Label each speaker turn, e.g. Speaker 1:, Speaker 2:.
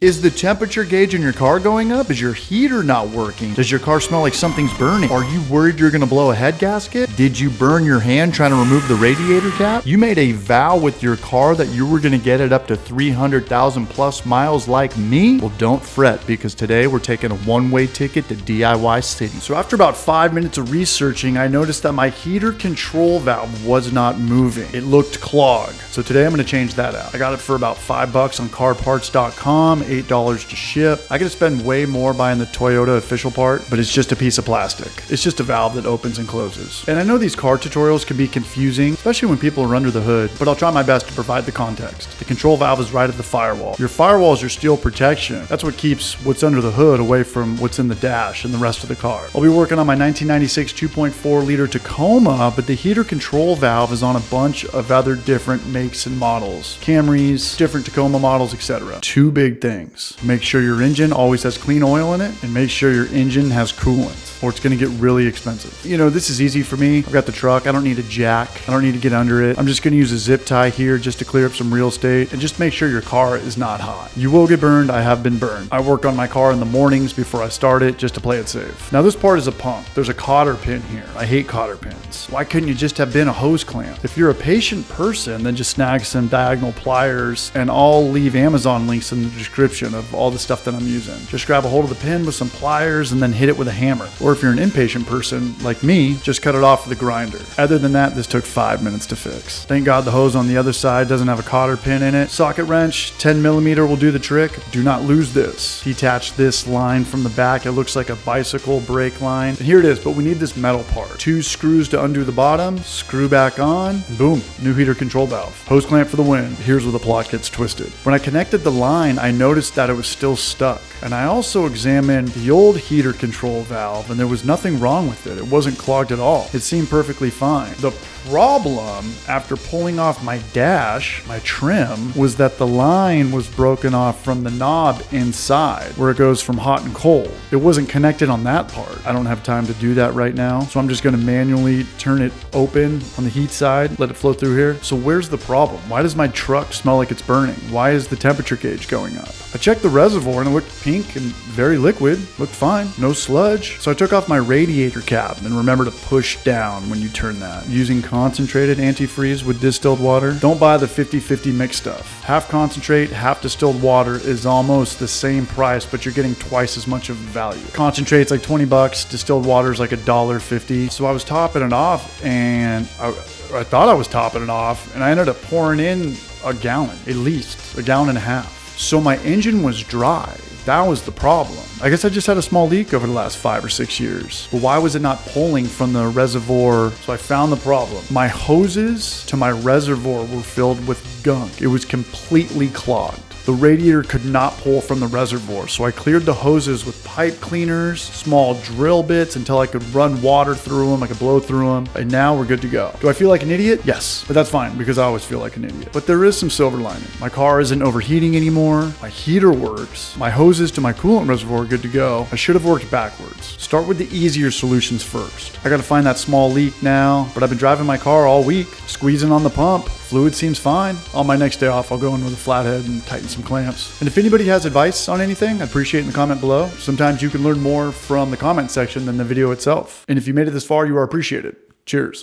Speaker 1: Is the temperature gauge in your car going up? Is your heater not working? Does your car smell like something's burning? Are you worried you're gonna blow a head gasket? Did you burn your hand trying to remove the radiator cap? You made a vow with your car that you were gonna get it up to 300,000 plus miles like me? Well, don't fret, because today we're taking a one-way ticket to DIY City. So after about 5 minutes of researching, I noticed that my heater control valve was not moving. It looked clogged. So today I'm gonna change that out. I got it for about $5 on carparts.com. $8 to ship. I could spend way more buying the Toyota official part, but it's just a piece of plastic. It's just a valve that opens and closes. And I know these car tutorials can be confusing, especially when people are under the hood, but I'll try my best to provide the context. The control valve is right at the firewall. Your firewall is your steel protection. That's what keeps what's under the hood away from what's in the dash and the rest of the car. I'll be working on my 1996 2.4 liter Tacoma, but the heater control valve is on a bunch of other different makes and models. Camrys, different Tacoma models, etc. Two big things. Make sure your engine always has clean oil in it, and make sure your engine has coolant, or it's going to get really expensive. You know, this is easy for me. I've got the truck. I don't need a jack. I don't need to get under it. I'm just going to use a zip tie here just to clear up some real estate and just make sure your car is not hot. You will get burned. I have been burned. I work on my car in the mornings before I start it just to play it safe. Now this part is a pump. There's a cotter pin here. I hate cotter pins. Why couldn't you just have been a hose clamp? If you're a patient person, then just snag some diagonal pliers, and I'll leave Amazon links in the description of all the stuff that I'm using. Just grab a hold of the pin with some pliers and then hit it with a hammer. Or if you're an impatient person like me, just cut it off with a grinder. Other than that, this took 5 minutes to fix. Thank God the hose on the other side doesn't have a cotter pin in it. Socket wrench, 10mm will do the trick. Do not lose this. Detach this line from the back. It looks like a bicycle brake line. And here it is, but we need this metal part. 2 screws to undo the bottom, screw back on, and boom, new heater control valve. Hose clamp for the win. Here's where the plot gets twisted. When I connected the line, I noticed that it was still stuck. And I also examined the old heater control valve, and there was nothing wrong with it. It wasn't clogged at all. It seemed perfectly fine. The problem, after pulling off my dash, my trim, was that the line was broken off from the knob inside, where it goes from hot and cold. It wasn't connected on that part. I don't have time to do that right now, so I'm just gonna manually turn it open on the heat side, let it flow through here. So where's the problem? Why does my truck smell like it's burning? Why is the temperature gauge going up? I checked the reservoir and it looked pink and very liquid, looked fine, no sludge. So I took off my radiator cap, and remember to push down when you turn that. Using concentrated antifreeze with distilled water. Don't buy the 50-50 mixed stuff. Half concentrate, half distilled water is almost the same price, but you're getting twice as much of value. Concentrate's like 20 bucks, distilled water is like $1.50. So I was topping it off, and I thought I was topping it off, and I ended up pouring in a gallon, at least a gallon and a half. So my engine was dry. That was the problem. I guess I just had a small leak over the last 5 or 6 years. But why was it not pulling from the reservoir? So I found the problem. My hoses to my reservoir were filled with gunk. It was completely clogged. The radiator could not pull from the reservoir, so I cleared the hoses with pipe cleaners, small drill bits until I could run water through them, I could blow through them, and now we're good to go. Do I feel like an idiot? Yes, but that's fine because I always feel like an idiot. But there is some silver lining. My car isn't overheating anymore, my heater works, my hoses to my coolant reservoir are good to go. I should have worked backwards. Start with the easier solutions first. I gotta find that small leak now, but I've been driving my car all week, squeezing on the pump. Fluid seems fine. On my next day off, I'll go in with a flathead and tighten some clamps. And if anybody has advice on anything, I'd appreciate it in the comment below. Sometimes you can learn more from the comment section than the video itself. And if you made it this far, you are appreciated. Cheers.